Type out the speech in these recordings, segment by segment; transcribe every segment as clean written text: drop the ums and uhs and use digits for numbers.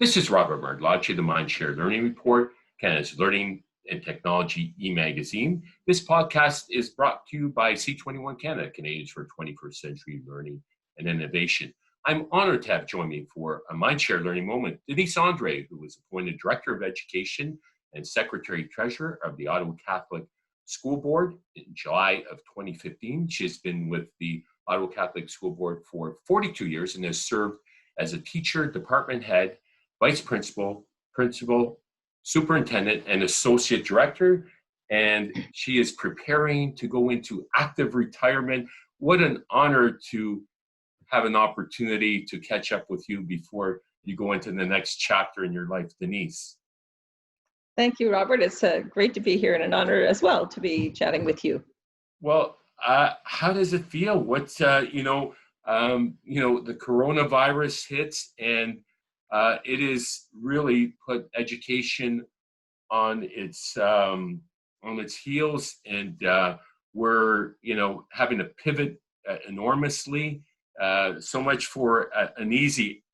This is Robert Martellacci, the MindShare Learning Report, Canada's Learning and Technology e-magazine. This podcast is brought to you by C21 Canada, Canadians for 21st Century Learning and Innovation. I'm honored to have joined me for a MindShare Learning moment, Denise Andre, who was appointed Director of Education and Secretary-Treasurer of the Ottawa Catholic School Board in July of 2015. She has been with the Ottawa Catholic School Board for 42 years and has served as a teacher, department head, vice principal, superintendent, and associate director. And she is preparing to go into active retirement. What an honor to have an opportunity to catch up with you before you go into the next chapter in your life, Denise. Thank you, Robert. It's great to be here and an honor as well to be chatting with you. Well, how does it feel? What's, the coronavirus hits and it has really put education on its heels, and we're having to pivot enormously. So much for an easy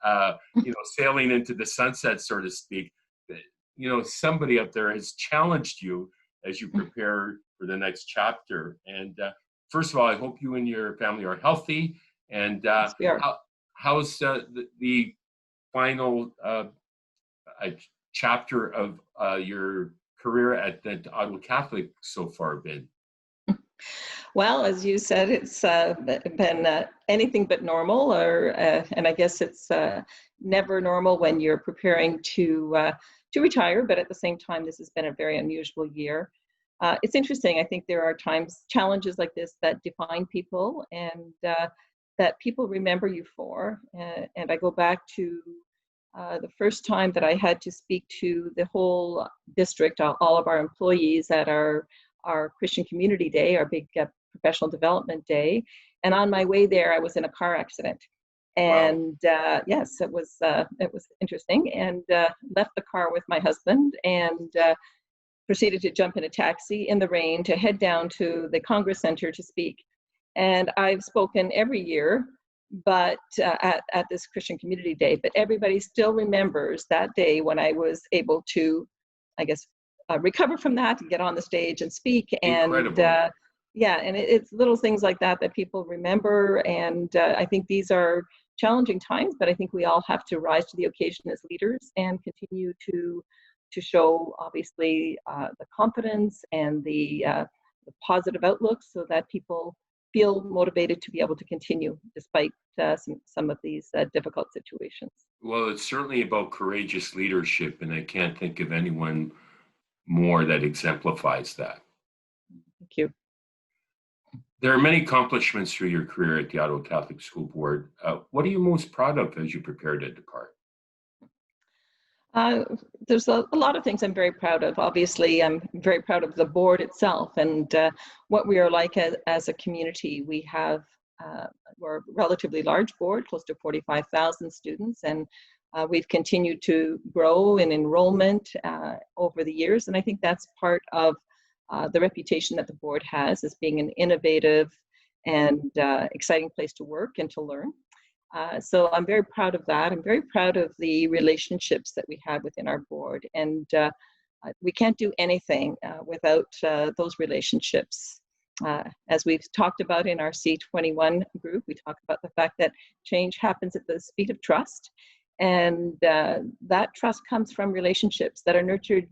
sailing into the sunset, so to speak. Somebody up there has challenged you as you prepare for the next chapter. And first of all, I hope you and your family are healthy. And Yes, we are. how's the final chapter of your career at the Ottawa Catholic so far been? Well, as you said, it's been anything but normal, and I guess it's never normal when you're preparing to retire, but at the same time, this has been a very unusual year. It's interesting. I think there are challenges like this that define people and that people remember you for. And I go back to the first time that I had to speak to the whole district, all of our employees at our Christian Community Day, our big professional development day. And on my way there, I was in a car accident. And wow. Yes, it was interesting, and left the car with my husband and proceeded to jump in a taxi in the rain to head down to the Congress Center to speak. And I've spoken every year, but at this Christian Community Day, but everybody still remembers that day when I was able to, I guess, recover from that and get on the stage and speak. Incredible. And and it's little things like that that people remember. And I think these are challenging times, but I think we all have to rise to the occasion as leaders and continue to show, obviously, the confidence and the positive outlook so that people feel motivated to be able to continue despite some of these difficult situations. Well, it's certainly about courageous leadership, and I can't think of anyone more that exemplifies that. Thank you. There are many accomplishments through your career at the Ottawa Catholic School Board. What are you most proud of as you prepare to depart? There's a lot of things I'm very proud of. Obviously, I'm very proud of the board itself and what we are like as a community. We're a relatively large board, close to 45,000 students, and we've continued to grow in enrollment over the years. And I think that's part of the reputation that the board has as being an innovative and exciting place to work and to learn. So I'm very proud of that. I'm very proud of the relationships that we have within our board. And we can't do anything without those relationships. As we've talked about in our C21 group, we talk about the fact that change happens at the speed of trust. And that trust comes from relationships that are nurtured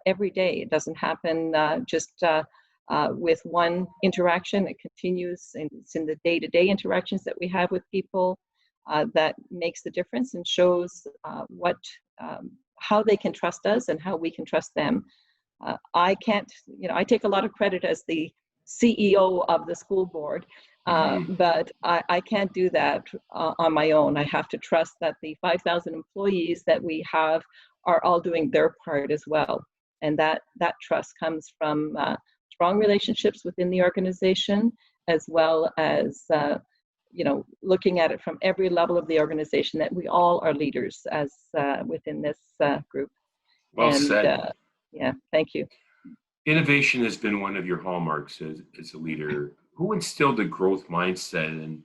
every day. It doesn't happen just with one interaction. It continues, and it's in the day-to-day interactions that we have with people that makes the difference and shows how they can trust us and how we can trust them. I take a lot of credit as the CEO of the school board, but I can't do that on my own. I have to trust that the 5,000 employees that we have are all doing their part as well. And that trust comes from strong relationships within the organization, as well as looking at it from every level of the organization, that we all are leaders as within this group. Well said. Thank you. Innovation has been one of your hallmarks as a leader. Who instilled the growth mindset, and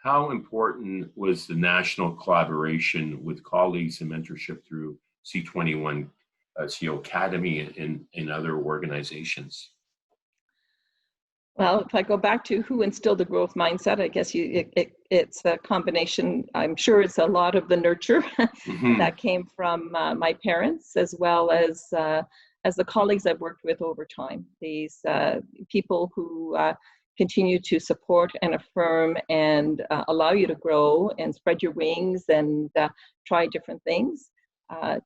how important was the national collaboration with colleagues and mentorship through C21, CO Academy, and in other organizations? Well, if I go back to who instilled the growth mindset, I guess it's a combination. I'm sure it's a lot of the nurture that came from my parents, as well as the colleagues I've worked with over time. These people who continue to support and affirm and allow you to grow and spread your wings and try different things.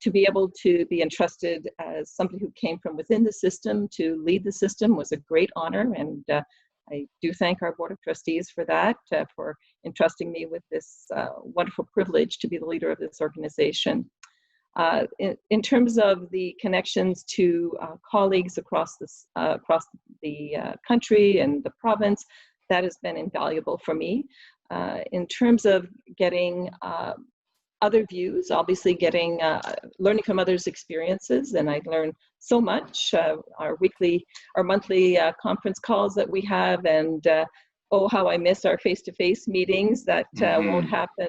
To be able to be entrusted as somebody who came from within the system to lead the system was a great honor, and I do thank our Board of Trustees for that, for entrusting me with this wonderful privilege to be the leader of this organization. In terms of the connections to colleagues across the country and the province, that has been invaluable for me. In terms of getting other views, obviously learning from others' experiences, and I learn so much. Our monthly conference calls that we have, and oh, how I miss our face-to-face meetings that won't happen,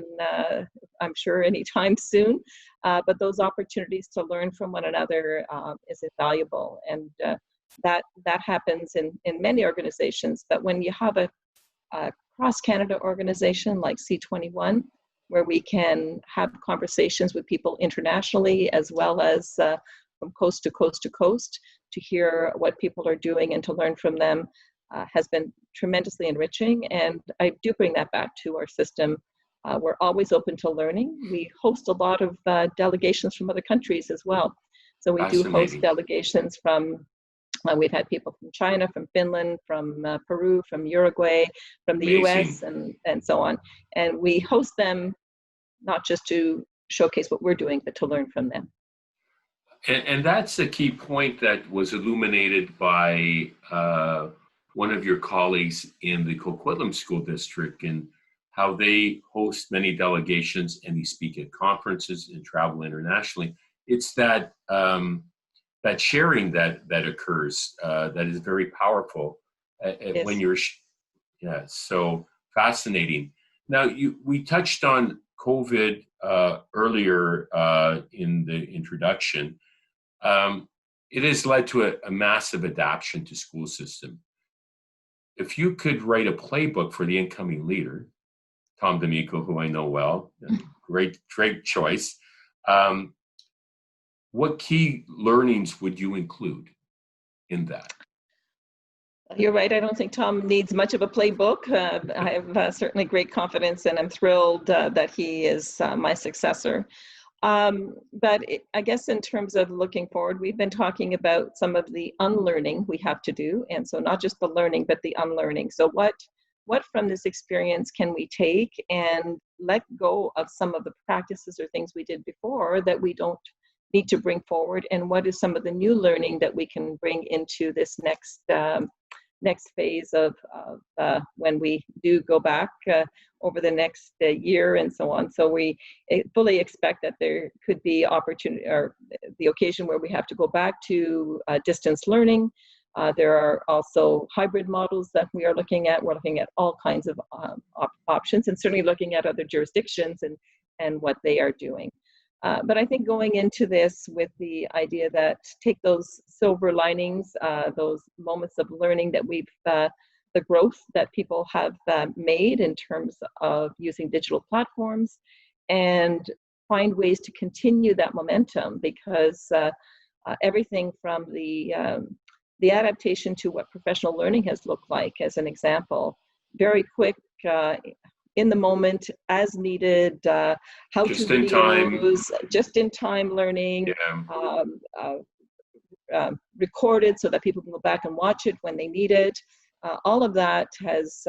I'm sure, anytime soon. But those opportunities to learn from one another is invaluable, and that happens in many organizations. But when you have a cross-Canada organization like C21, where we can have conversations with people internationally, as well as from coast to coast to coast, to hear what people are doing and to learn from them, has been tremendously enriching. And I do bring that back to our system. We're always open to learning. We host a lot of delegations from other countries as well. So we do host delegations from, we've had people from China, from Finland, from Peru, from Uruguay, from the US, and so on. And we host them not just to showcase what we're doing, but to learn from them. And that's a key point that was illuminated by one of your colleagues in the Coquitlam School District, and how they host many delegations and they speak at conferences and travel internationally. It's that that sharing that occurs that is very powerful when you're, so fascinating. Now, we touched on COVID earlier in the introduction. It has led to a massive adaptation to school system. If you could write a playbook for the incoming leader, Tom D'Amico, who I know well, great choice. What key learnings would you include in that? You're right. I don't think Tom needs much of a playbook. I have certainly great confidence, and I'm thrilled that he is my successor. But I guess in terms of looking forward, we've been talking about some of the unlearning we have to do. And so not just the learning, but the unlearning. So what from this experience can we take and let go of some of the practices or things we did before that we don't need to bring forward? And what is some of the new learning that we can bring into this next phase of when we do go back over the next year and so on. So we fully expect that there could be opportunity, or the occasion where we have to go back to distance learning. There are also hybrid models that we are looking at. We're looking at all kinds of options, and certainly looking at other jurisdictions and what they are doing. But I think going into this with the idea that take those silver linings, those moments of learning that the growth that people have made in terms of using digital platforms, and find ways to continue that momentum, because everything from the adaptation to what professional learning has looked like, as an example, very quick, in the moment, as needed, how to videos, just in time learning, recorded so that people can go back and watch it when they need it. All of that has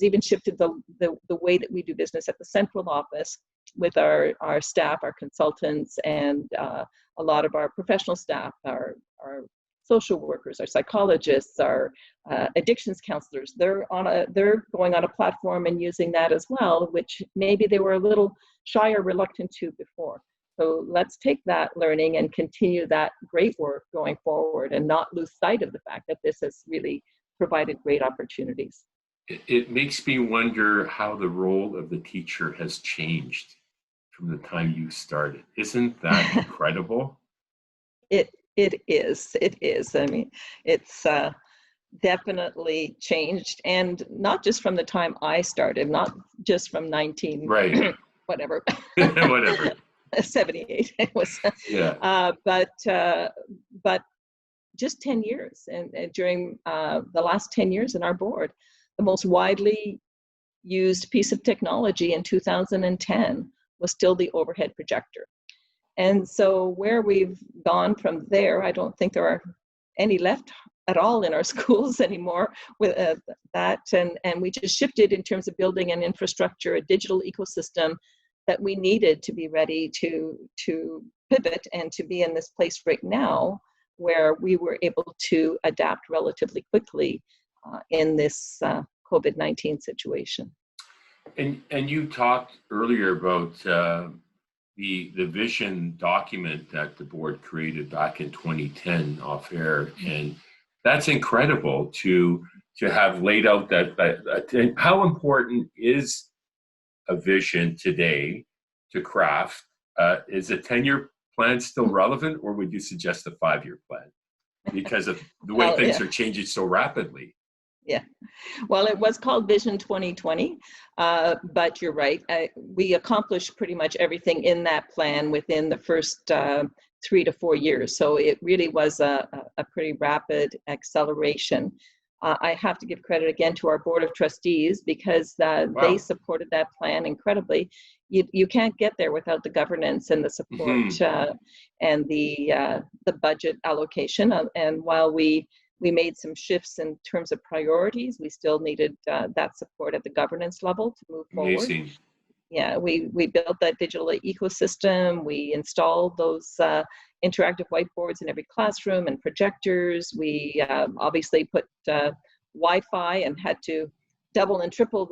even shifted the way that we do business at the central office with our staff, our consultants, and a lot of our professional staff, our social workers, our psychologists, our addictions counselors. They're going on a platform and using that as well, which maybe they were a little shy or reluctant to before. So let's take that learning and continue that great work going forward, and not lose sight of the fact that this has really provided great opportunities. it makes me wonder how the role of the teacher has changed from the time you started. Isn't that incredible? It is. It is. I mean, it's definitely changed, and not just from the time I started, not just from 19 Right. whatever Whatever. 78 it was, Yeah. but just 10 years, and during the last 10 years in our board, the most widely used piece of technology in 2010 was still the overhead projector. And so where we've gone from there, I don't think there are any left at all in our schools anymore with that. And we just shifted in terms of building an infrastructure, a digital ecosystem that we needed to be ready to pivot and to be in this place right now where we were able to adapt relatively quickly in this COVID-19 situation. And you talked earlier about the vision document that the board created back in 2010 off air, and that's incredible to have laid out that how important is a vision today to craft. Is a 10-year plan still relevant, or would you suggest a 5-year plan because of the way things are changing so rapidly? Yeah, well, it was called Vision 2020, but you're right. We accomplished pretty much everything in that plan within the first 3 to 4 years. So it really was a pretty rapid acceleration. I have to give credit again to our Board of Trustees because they supported that plan incredibly. You can't get there without the governance and the support and the budget allocation. And while we made some shifts in terms of priorities, we still needed that support at the governance level to move forward. Amazing. Yeah, we built that digital ecosystem. We installed those interactive whiteboards in every classroom and projectors. We obviously put Wi-Fi and had to double and triple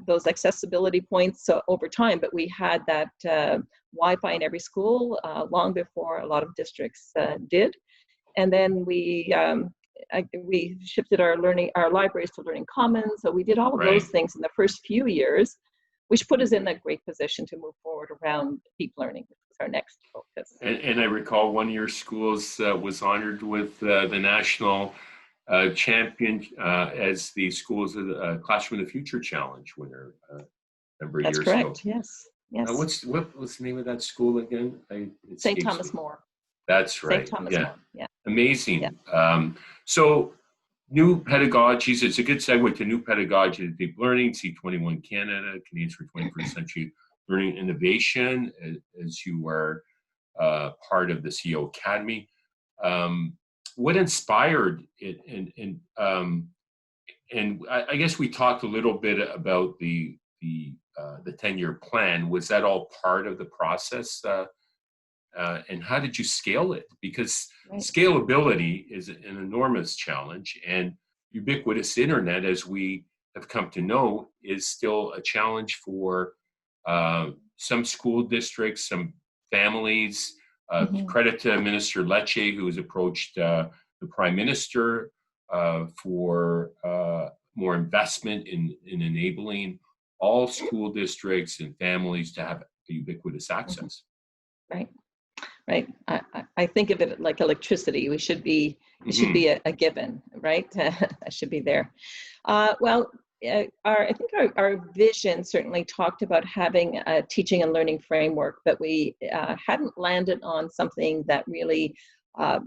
those accessibility points over time. But we had that Wi-Fi in every school long before a lot of districts did. And then we shifted our libraries to Learning Commons. So we did all of those things in the first few years, which put us in a great position to move forward around deep learning, which was our next focus. And I recall one of your schools was honored with the national champion as the Schools of the Classroom of the Future Challenge winner a number of years ago. That's correct, yes. What was the name of that school again? St. Thomas More. That's right. St. Thomas More, yeah. Amazing. Yeah. So new pedagogies, it's a good segue to new pedagogy of deep learning, C21 Canada, Canadians for 21st Century Learning Innovation, as you are part of the CEO Academy. What inspired it? And I guess we talked a little bit about the 10-year plan. Was that all part of the process? And how did you scale it? Because scalability is an enormous challenge, and ubiquitous internet, as we have come to know, is still a challenge for some school districts, some families. Credit to Minister Lecce, who has approached the Prime Minister for more investment in enabling all school districts and families to have ubiquitous access. Right. I think of it like electricity. It should be a given, right? That should be there. I think our vision certainly talked about having a teaching and learning framework, but we hadn't landed on something that really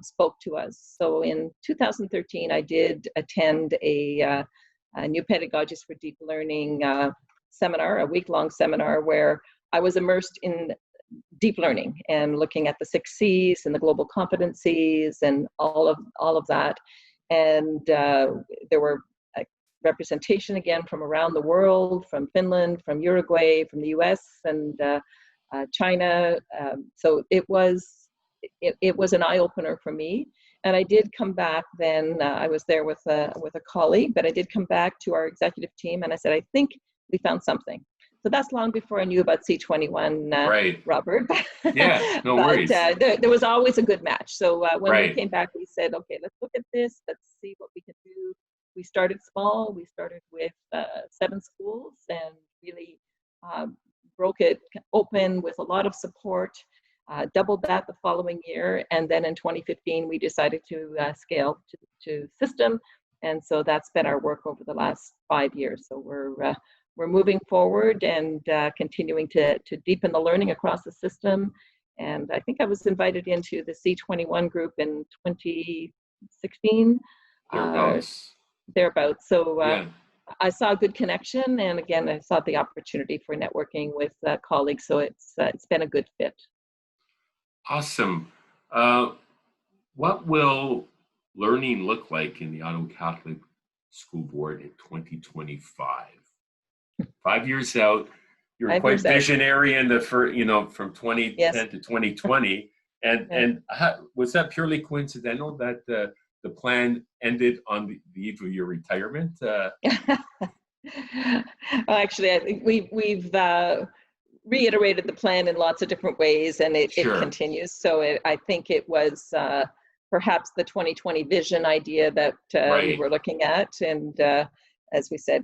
spoke to us. So in 2013, I did attend a new Pedagogies for Deep Learning seminar, a week-long seminar where I was immersed in deep learning and looking at the 6 C's and the global competencies and all of that. And there were representation again from around the world, from Finland, from Uruguay, from the US, and China. So it was an eye-opener for me. And I did come back then, I was there with a colleague, but I did come back to our executive team and I said, I think we found something. So that's long before I knew about C21, Robert. Yeah, no worries. There was always a good match. So when we came back, we said, okay, let's look at this. Let's see what we can do. We started small. We started with 7 schools and really broke it open with a lot of support, doubled that the following year. And then in 2015, we decided to scale to system. And so that's been our work over the last 5 years. So we're moving forward and continuing to deepen the learning across the system. And I think I was invited into the C21 group in 2016. Thereabouts. So Yeah. I saw a good connection, and again, I saw the opportunity for networking with colleagues. So it's been a good fit. Awesome. What will learning look like in the Ottawa Catholic School Board in 2025? 5 years out, you're quite visionary in the from 2010 yes. to 2020, and was that purely coincidental that the plan ended on the eve of your retirement? Well, actually, I think we've reiterated the plan in lots of different ways, and it continues. So I think it was perhaps the 2020 vision idea that we were looking at, and as we said,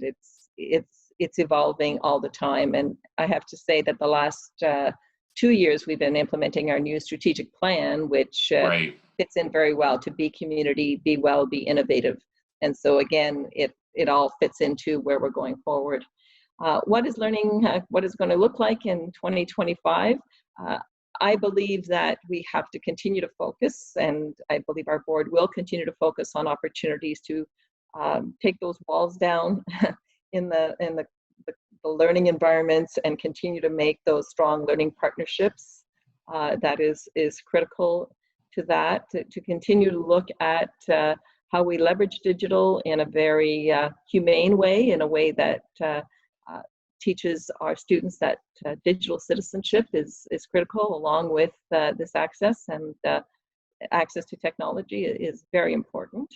it's evolving all the time. And I have to say that the last 2 years we've been implementing our new strategic plan, which fits in very well to be community, be well, be innovative. And so again, it all fits into where we're going forward. What is learning, what is going to look like in 2025? I believe that we have to continue to focus, and I believe our board will continue to focus on opportunities to take those walls down in the learning environments and continue to make those strong learning partnerships. That is critical to that, to continue to look at how we leverage digital in a very humane way, in a way that teaches our students that digital citizenship is critical, along with this access, and access to technology is very important.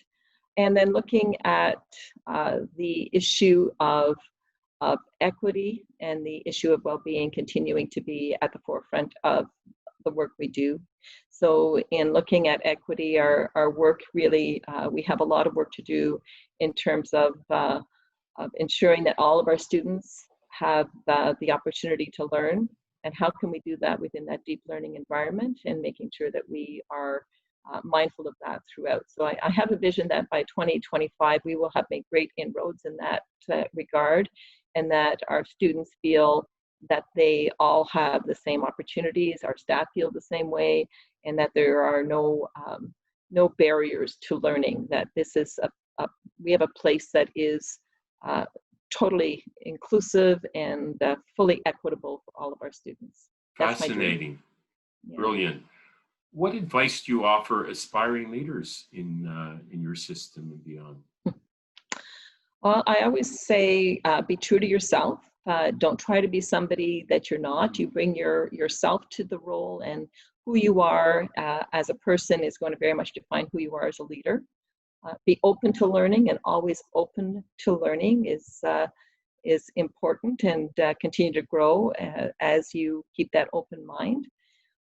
And then looking at the issue of equity and the issue of well-being continuing to be at the forefront of the work we do. So in looking at equity, our work really, we have a lot of work to do in terms of ensuring that all of our students have the opportunity to learn, and how can we do that within that deep learning environment, and making sure that we are mindful of that throughout. So I have a vision that by 2025 we will have made great inroads in that regard, and that our students feel that they all have the same opportunities, our staff feel the same way, and that there are no barriers to learning, that this is we have a place that is totally inclusive and fully equitable for all of our students. That's fascinating. Brilliant. What advice do you offer aspiring leaders in your system and beyond? Well, I always say be true to yourself. Don't try to be somebody that you're not. You bring yourself to the role, and who you are as a person is going to very much define who you are as a leader. Be open to learning, and always open to learning is important, and continue to grow as you keep that open mind.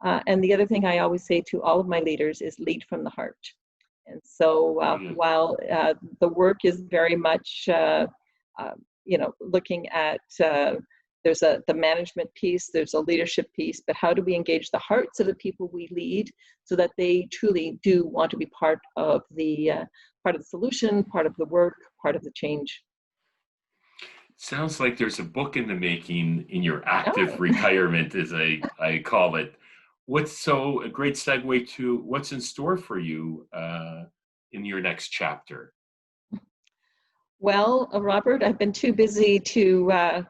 And the other thing I always say to all of my leaders is lead from the heart. And so while the work is very much, looking at, there's the management piece, there's a leadership piece, but how do we engage the hearts of the people we lead so that they truly do want to be part of the solution, part of the work, part of the change? Sounds like there's a book in the making in your active retirement, as I call it. What's a great segue to what's in store for you in your next chapter? Well, Robert, I've been too busy to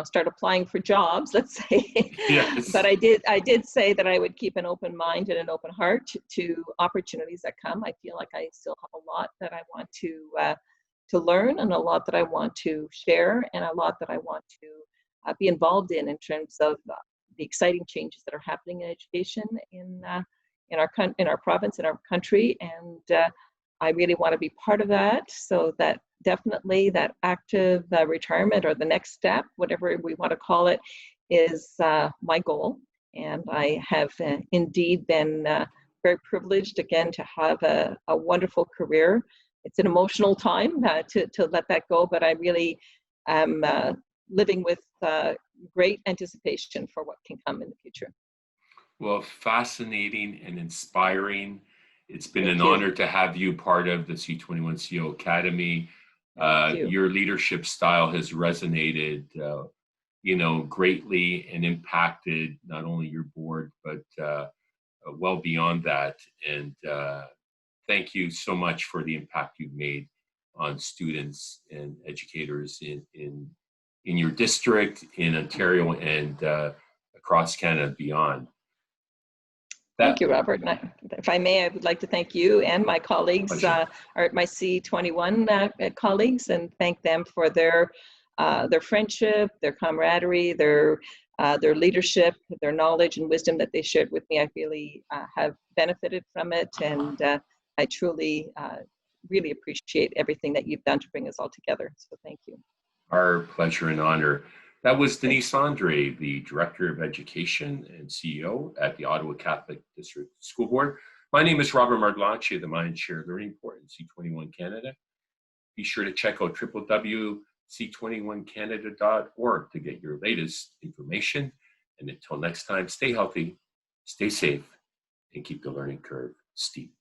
start applying for jobs, let's say. Yes. But I did say that I would keep an open mind and an open heart to opportunities that come. I feel like I still have a lot that I want to learn, and a lot that I want to share, and a lot that I want to be involved in terms of the exciting changes that are happening in education in our province, in our country, and I really want to be part of that. So that definitely that active retirement, or the next step, whatever we want to call it, is my goal. And I have indeed been very privileged again to have a wonderful career it's an emotional time to let that go, but I really am living with great anticipation for what can come in the future. Well, fascinating and inspiring. It's been Thank an you. honor to have you part of the C21 CEO Academy. Thank you. Your leadership style has resonated, greatly and impacted not only your board, but well beyond that. And thank you so much for the impact you've made on students and educators in your district, in Ontario, and across Canada and beyond. Thank you, Robert. And if I may, I would like to thank you and my colleagues, my C21 colleagues, and thank them for their friendship, their camaraderie, their leadership, their knowledge and wisdom that they shared with me. I really have benefited from it, and I truly, really appreciate everything that you've done to bring us all together. So thank you. Our pleasure and honor. That was Denise Andre, the Director of Education and CEO at the Ottawa Catholic School Board. My name is Robert Martellacci of the MindShare Learning Report in C21 Canada. Be sure to check out www.c21canada.org to get your latest information. And until next time, stay healthy, stay safe, and keep the learning curve steep.